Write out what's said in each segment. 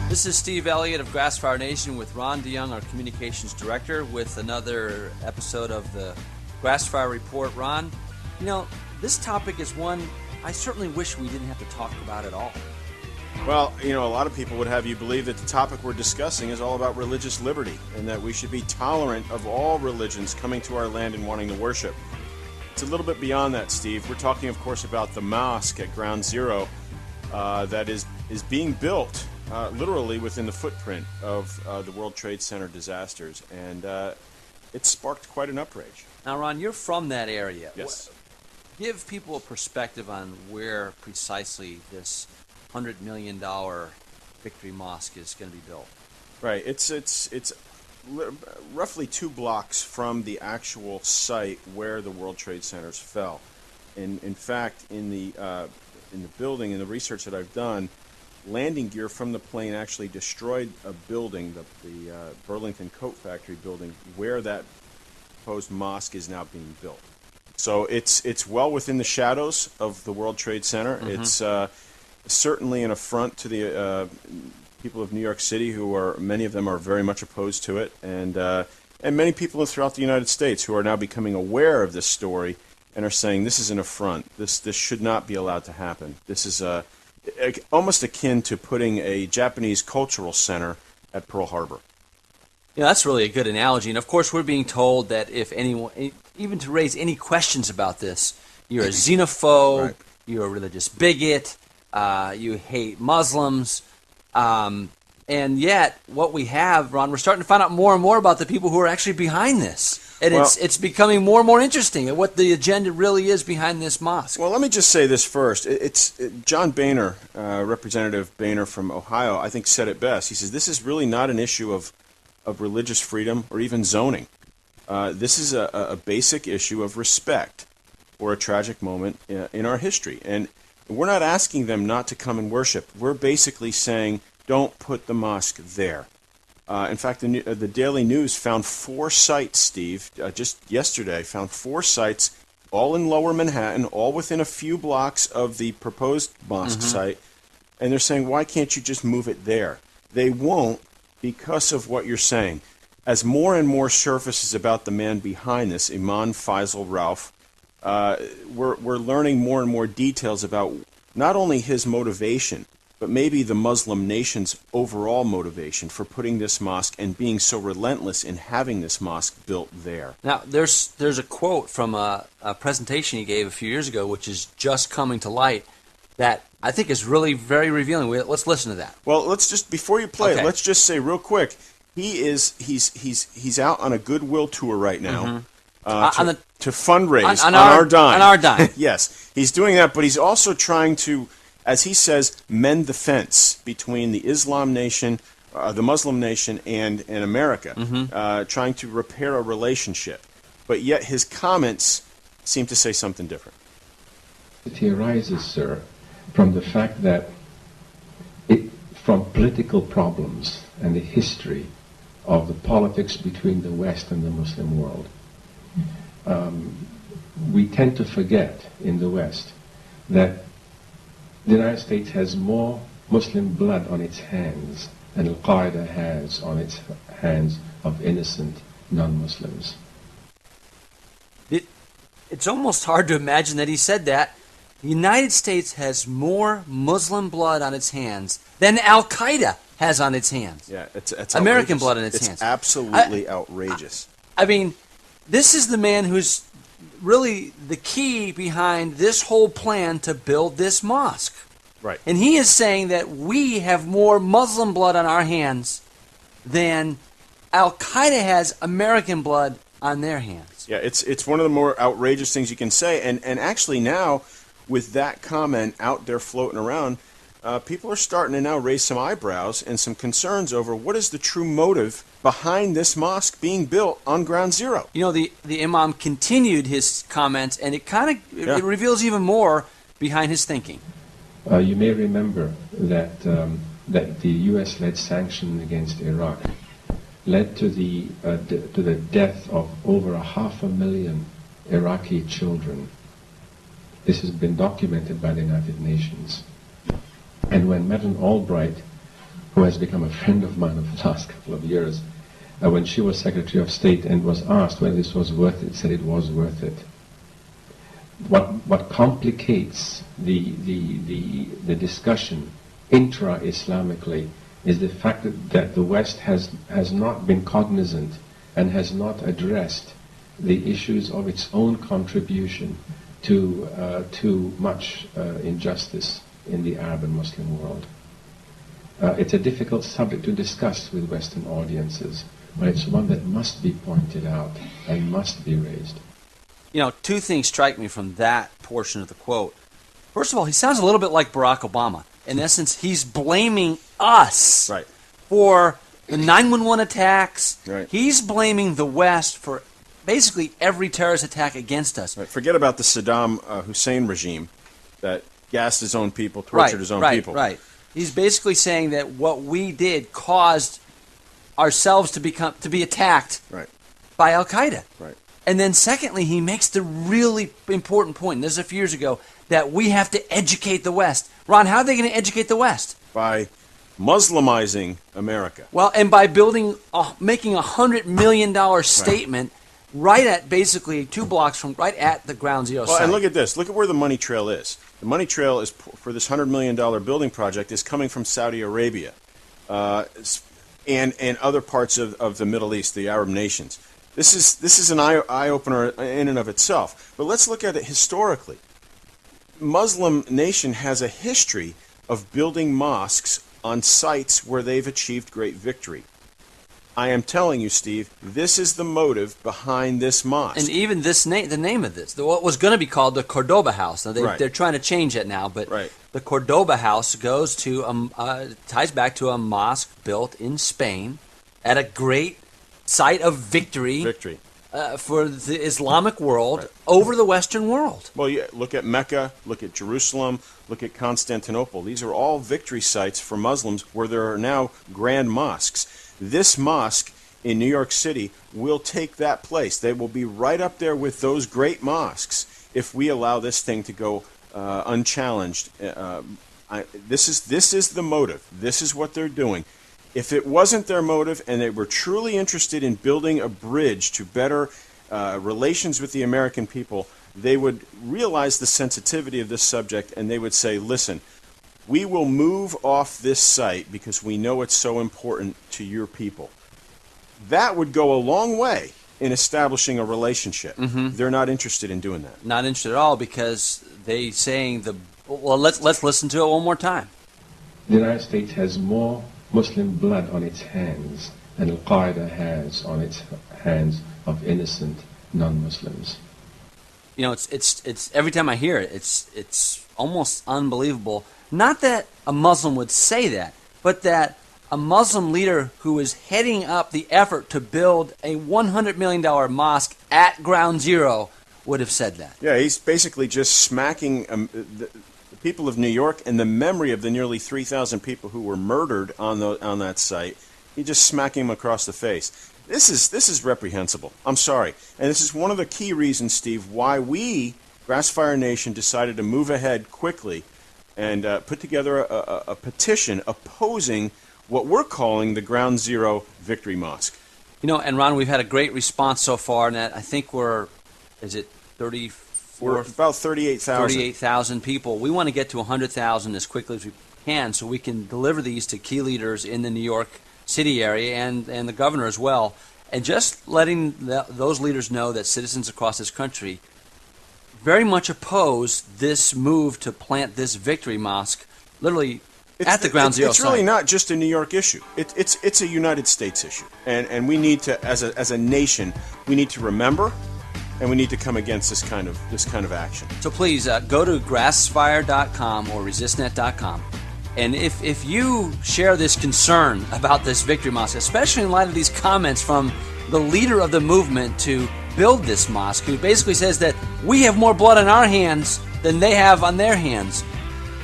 This is Steve Elliott of Grassfire Nation with Ron DeYoung, our communications director, with another episode of the Grassfire Report. Ron, you know, this topic is one I certainly wish we didn't have to talk about at all. Well, you know, a lot of people would have you believe that the topic we're discussing is all about religious liberty and that we should be tolerant of all religions coming to our land and wanting to worship. It's a little bit beyond that, Steve. We're talking, of course, about the mosque at Ground Zero that is being built literally within the footprint of the World Trade Center disasters, and it sparked quite an outrage. Now, Ron, you're from that area. Yes. Give people a perspective on where precisely this $100 million Victory Mosque is going to be built. Right. It's roughly 2 blocks from the actual site where the World Trade Centers fell. In fact, in the building, in the research that I've done, landing gear from the plane actually destroyed a building, the Burlington Coat Factory building, where that proposed mosque is now being built. So it's well within the shadows of the World Trade Center. Mm-hmm. It's certainly an affront to the people of New York City, many of them are very much opposed to it, and many people throughout the United States who are now becoming aware of this story and are saying this is an affront. This should not be allowed to happen. This is almost akin to putting a Japanese cultural center at Pearl Harbor. Yeah, that's really a good analogy. And of course, we're being told that if anyone, even to raise any questions about this, you're a xenophobe, right. You're a religious bigot, you hate Muslims, and yet what we have, Ron, we're starting to find out more and more about the people who are actually behind this. And it's becoming more and more interesting at what the agenda really is behind this mosque. Well, let me just say this first. John Boehner, Representative Boehner from Ohio, I think said it best. He says this is really not an issue of religious freedom or even zoning. This is a basic issue of respect for a tragic moment in our history. And we're not asking them not to come and worship. We're basically saying don't put the mosque there. In fact, the Daily News found 4 sites, Steve, just yesterday, found 4 sites, all in Lower Manhattan, all within a few blocks of the proposed mosque site, and they're saying, why can't you just move it there? They won't because of what you're saying. As more and more surfaces about the man behind this, Imam Faisal Rauf, we're learning more and more details about not only his motivation, but maybe the Muslim nation's overall motivation for putting this mosque and being so relentless in having this mosque built there. Now, there's a quote from a presentation he gave a few years ago, which is just coming to light, that I think is really very revealing. Let's listen to that. Well, let's just, before you play it, let's just say real quick, he's out on a goodwill tour right now to fundraise on our dime. On our dime. Yes, he's doing that, but he's also trying to, as he says, mend the fence between the Islam nation, the Muslim nation, and America, trying to repair a relationship. But yet his comments seem to say something different. It arises, sir, from the fact that from political problems and the history of the politics between the West and the Muslim world. We tend to forget in the West that the United States has more Muslim blood on its hands than Al-Qaeda has on its hands of innocent non-Muslims. It's almost hard to imagine that he said that. The United States has more Muslim blood on its hands than Al-Qaeda has on its hands. Yeah, it's American blood on its hands. It's absolutely outrageous. I mean, this is the man who's really the key behind this whole plan to build this mosque. Right. And he is saying that we have more Muslim blood on our hands than Al-Qaeda has American blood on their hands. Yeah, it's one of the more outrageous things you can say. And actually now, with that comment out there floating around, people are starting to now raise some eyebrows and some concerns over what is the true motive behind this mosque being built on Ground Zero. You know, the imam continued his comments, and it kind of it reveals even more behind his thinking. You may remember that the U.S.-led sanction against Iraq led to the death of over 500,000 Iraqi children. This has been documented by the United Nations. And when Madeleine Albright, who has become a friend of mine over the last couple of years, when she was Secretary of State and was asked whether this was worth it, said it was worth it. What complicates the discussion intra-Islamically is the fact that the West has not been cognizant and has not addressed the issues of its own contribution to much injustice in the Arab and Muslim world. It's a difficult subject to discuss with Western audiences, but it's one that must be pointed out and must be raised. You know, two things strike me from that portion of the quote. First of all, he sounds a little bit like Barack Obama. In essence, he's blaming us for the 9/11 attacks. Right. He's blaming the West for basically every terrorist attack against us. Right. Forget about the Saddam Hussein regime that gassed his own people, tortured his own people. Right. He's basically saying that what we did caused ourselves to be attacked by Al Qaeda. Right. And then secondly, he makes the really important point, and this is a few years ago, that we have to educate the West. Ron, how are they going to educate the West? By Muslimizing America. Well, and by making a $100 million statement right at basically 2 blocks from right at the ground zero site. And look at this. Look at where the money trail is. The money trail is for this $100 million building project is coming from Saudi Arabia and other parts of the Middle East, the Arab nations. This is an eye-opener in and of itself. But let's look at it historically. Muslim nation has a history of building mosques on sites where they've achieved great victory. I am telling you, Steve, this is the motive behind this mosque. And even the name of this, what was going to be called the Cordoba House. Now they're trying to change it now, but the Cordoba House goes to ties back to a mosque built in Spain at a great site of victory for the Islamic world over the Western world. Well, yeah, look at Mecca, look at Jerusalem, look at Constantinople. These are all victory sites for Muslims where there are now grand mosques. This mosque in New York City will take that place. They will be right up there with those great mosques if we allow this thing to go unchallenged. This is the motive. This is what they're doing. If it wasn't their motive and they were truly interested in building a bridge to better relations with the American people, they would realize the sensitivity of this subject and they would say, listen, we will move off this site because we know it's so important to your people. That would go a long way in establishing a relationship. They're not interested in doing that. Not interested at all because they saying let's listen to it one more time. The United States has more Muslim blood on its hands than Al-Qaeda has on its hands of innocent non-Muslims. You know, it's every time I hear it, it's almost unbelievable. Not that a Muslim would say that, but that a Muslim leader who is heading up the effort to build a $100 million mosque at ground zero would have said that. Yeah, he's basically just smacking the people of New York and the memory of the nearly 3,000 people who were murdered on that site. He's just smacking them across the face. This is reprehensible. I'm sorry. And this is one of the key reasons, Steve, why we, Grassfire Nation, decided to move ahead quickly and put together a petition opposing what we're calling the Ground Zero Victory Mosque. You know, and Ron, we've had a great response so far, and I think we're about 38,000 people. We want to get to 100,000 as quickly as we can so we can deliver these to key leaders in the New York City area and the governor as well. And just letting those leaders know that citizens across this country very much oppose this move to plant this victory mosque literally at the ground zero It's site. really not just a New York issue. It's a United States issue. And we need to, as a nation, we need to remember and we need to come against this kind of action. So please go to grassfire.com or resistnet.com. And if you share this concern about this victory mosque, especially in light of these comments from the leader of the movement to build this mosque, who basically says that we have more blood on our hands than they have on their hands,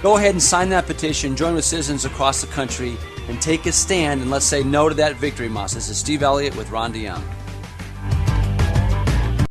go ahead and sign that petition, join with citizens across the country, and take a stand and let's say no to that victory mosque. This is Steve Elliott with Ron DeYoung.